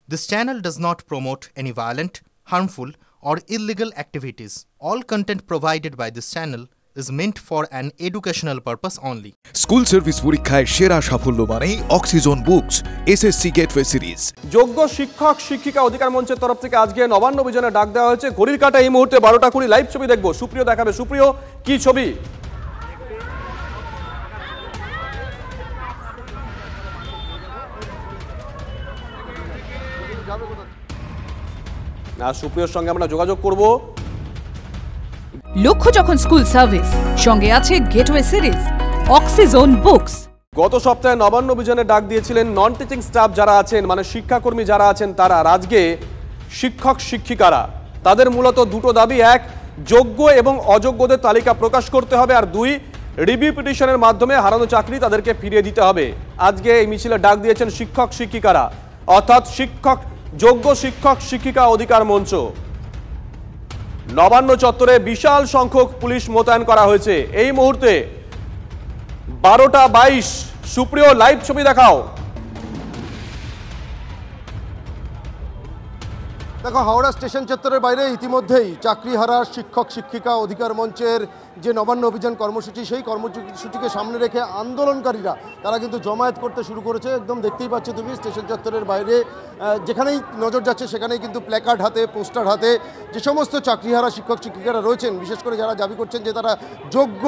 This channel does not promote any violent, harmful, or illegal activities. All content provided by this channel is meant for an educational purpose only. School service পরীক্ষায় সেরা সাফল্য মানে oxygen books SSC gateway series. যোগ্য শিক্ষক শিক্ষিকা অধিকার মঞ্চের তরফ থেকে আজকে নবান্ন অভিযানে ডাক দেওয়া হয়েছে। ঘড়ির কাঁটা এই মুহূর্তে 12টা 20 লাইভ ছবি দেখবো। সুপ্রিয় দেখাবে। সুপ্রিয়, কি ছবি? না, সুপ্রিয়র সঙ্গে আমরা যোগাযোগ করব। লক্ষ্য যখন স্কুল সার্ভিস, সঙ্গে আছে গেটওয়ে সিরিজ, অক্সিজন বুকস। গত সপ্তাহে নবান্ন অভিযানে ডাক দিয়েছিলেন নন টিচিং স্টাফ যারা আছেন, মানে শিক্ষাকর্মী যারা আছেন তারা। আজকে শিক্ষক শিক্ষিকারা, তাদের মূলত দুটো দাবি: এক, যোগ্য এবং অযোগ্যদের তালিকা প্রকাশ করতে হবে, আর দুই, রিভিউ পিটিশনের মাধ্যমে হারানো চাকরি তাদেরকে ফিরিয়ে দিতে হবে। আজকে এই মিছিলে ডাক দিয়েছেন শিক্ষক শিক্ষিকারা, অর্থাৎ যোগ্য শিক্ষক শিক্ষিকা অধিকার মঞ্চ। নবান্ন চত্বরে বিশাল সংখ্যক পুলিশ মোতায়েন করা হয়েছে। এই মুহূর্তে 12টা 22। সুপ্রিয়, লাইভ ছবি দেখাও। দেখো, হাওড়া স্টেশন চত্বরের বাইরে ইতিমধ্যেই চাকরিহারা শিক্ষক শিক্ষিকা অধিকার মঞ্চের যে নবান্ন অভিযান কর্মসূচি, সেই কর্মসূচিকে সামনে রেখে আন্দোলনকারীরা তারা কিন্তু জমায়েত করতে শুরু করেছে। একদম দেখতেই পাচ্ছ তুমি স্টেশন চত্বরের বাইরে যেখানেই নজর যাচ্ছে সেখানেই কিন্তু প্ল্যাকার্ড হাতে, পোস্টার হাতে যে সমস্ত চাকরিহারা শিক্ষক শিক্ষিকারা রয়েছেন, বিশেষ করে যারা দাবি করছেন যে তারা যোগ্য,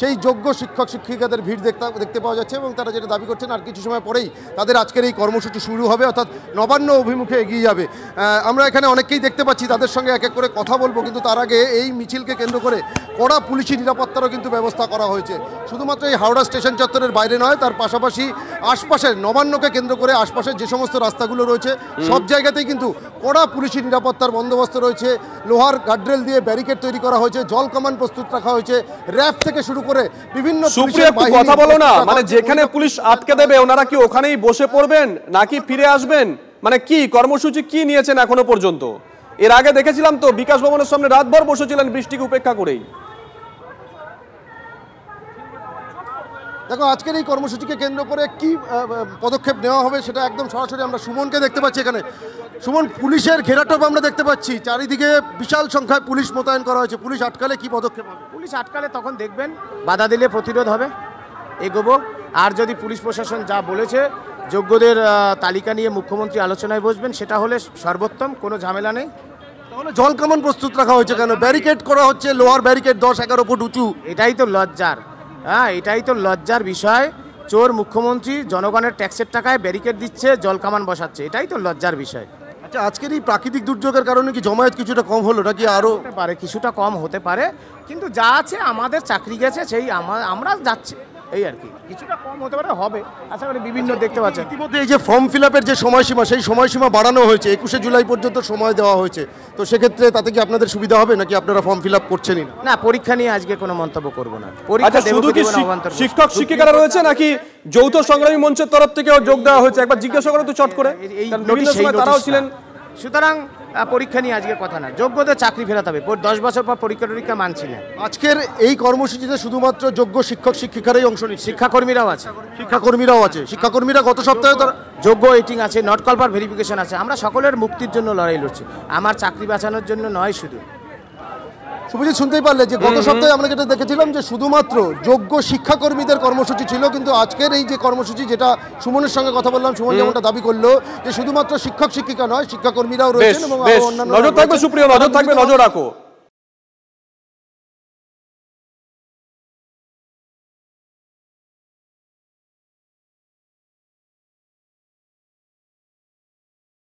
সেই যোগ্য শিক্ষক শিক্ষিকাদের ভিড় দেখতে পাওয়া যাচ্ছে। এবং তারা যেটা দাবি করছেন, আর কিছু সময় পরেই তাদের আজকের এই কর্মসূচি শুরু হবে, অর্থাৎ নবান্ন অভিমুখে এগিয়ে যাবে। আমরা এখানে অনেককেই দেখতে পাচ্ছি, তাদের সঙ্গে এক এক করে কথা বলবো, কিন্তু তার আগে এই মিছিলকে কেন্দ্র করে কড়া পুলিশি নিরাপত্তারও কিন্তু ব্যবস্থা করা হয়েছে। শুধুমাত্র এই হাওড়া স্টেশন চত্বরের বাইরে নয়, তার পাশাপাশি আশপাশের নবান্নকে কেন্দ্র করে আশপাশের যে সমস্ত রাস্তাগুলো রয়েছে সব জায়গাতেই কিন্তু কড়া পুলিশি নিরাপত্তার বন্দোবস্ত রয়েছে। লোহার গার্ডরেল দিয়ে ব্যারিকেড তৈরি করা হয়েছে, জল কামান প্রস্তুত রাখা হয়েছে, র্যাব থেকে শুরু করে বিভিন্ন। কথা বলো না, মানে যেখানে পুলিশ আটকে দেবে ওনারা কি ওখানেই বসে পড়বেন নাকি ফিরে আসবেন? মানে কি কর্মসূচি কি নিয়েছেন এখনো পর্যন্ত? এর আগে দেখেছিলাম তো বিকাশ ভবনের সামনে রাতভর বসেছিলেন বৃষ্টিকে উপেক্ষা করেই। দেখো, আজকের এই কর্মসূচিকে কেন্দ্র করে কি পদক্ষেপ নেওয়া হবে সেটা একদম সরাসরি আমরা সুমনকে দেখতে পাচ্ছি এখানে। সুমন, পুলিশের ঘেরাটোপ আমরা দেখতে পাচ্ছি, চারিদিকে বিশাল সংখ্যায় পুলিশ মোতায়েন করা হয়েছে। পুলিশ আটকালে কি পদক্ষেপ হবে? পুলিশ আটকালে তখন দেখবেন, বাধা দিলে প্রতিরোধ হবে, এগোবো। আর যদি পুলিশ প্রশাসন যা বলেছে যোগ্যদের তালিকা নিয়ে মুখ্যমন্ত্রী আলোচনায় বসবেন, সেটা হলে সর্বোত্তম, কোনো ঝামেলা নেই। তাহলে জল কামান প্রস্তুত রাখা হয়েছে কেন? ব্যারিকেড করা হচ্ছে, লোহার ব্যারিকেড 10-11 ফুট উঁচু। এটাই তো লজ্জার, এটাই তো লজ্জার বিষয়। চোর মুখ্যমন্ত্রী জনগণের ট্যাক্সের টাকায় ব্যারিকেড দিচ্ছে, জল কামান বসাচ্ছে, এটাই তো লজ্জার বিষয়। আচ্ছা, আজকের এই প্রাকৃতিক দুর্যোগের কারণে কি জমায়েত কিছুটা কম হলো নাকি আরও পারে? কিছুটা কম হতে পারে, কিন্তু যা আছে আমাদের চাকরি গেছে, সেই আমরা যাচ্ছি, এই আর কি। কিছুটা কম হতে পারে, হবে আশা করি। বিভিন্ন দেখতে পাচ্ছেন ইতিমধ্যে এই যে ফর্ম ফিল আপের যে সময়সীমা, সেই সময়সীমা বাড়ানো হয়েছে, 21শে জুলাই পর্যন্ত সময় দেওয়া হয়েছে। তো সেক্ষেত্রে তাতে কি আপনাদের সুবিধা হবে নাকি আপনারা ফর্ম ফিল আপ করছেনই না? পরীক্ষা নিয়ে আজকে কোনো মন্তব্য করব না। শিক্ষক শিক্ষিকারা রয়েছে নাকি যৌথ সংগ্রামী মঞ্চের তরফ থেকেও যোগ দেওয়া হয়েছে? একবার জিজ্ঞাসা করো তো চট করে। তারাও ছিলেন। সুতরাং পরীক্ষা নিয়ে আজকে কথা না, যোগ্যদের চাকরি ফেরাতে হবে। 10 বছর পর পরীক্ষা মানছি না। আজকের এই কর্মসূচিতে শুধুমাত্র যোগ্য শিক্ষক শিক্ষিকারাই অংশ নিচ্ছে? শিক্ষাকর্মীরাও আছে। শিক্ষাকর্মীরা গত সপ্তাহে তারা যোগ্য এটিং আছে, নট কল ফর ভেরিফিকেশন আছে। আমরা সকলের মুক্তির জন্য লড়াই লড়ছি, আমার চাকরি বাঁচানোর জন্য নয় শুধু। শুভজিৎ, শুনতেই পারলে যে গত সপ্তাহে আমরা যেটা দেখেছিলাম যে শুধুমাত্র যোগ্য শিক্ষাকর্মীদের কর্মসূচি ছিল, কিন্তু আজকের এই যে কর্মসূচি, যেটা সুমনের সঙ্গে কথা বললাম, সুমন যেমনটা দাবি করলো যে শুধুমাত্র শিক্ষক শিক্ষিকা নয়, শিক্ষাকর্মীরাও রয়েছেন এবং অন্যান্য। নজর থাকবে সুপ্রিয়, নজর থাকবে, নজর রাখো।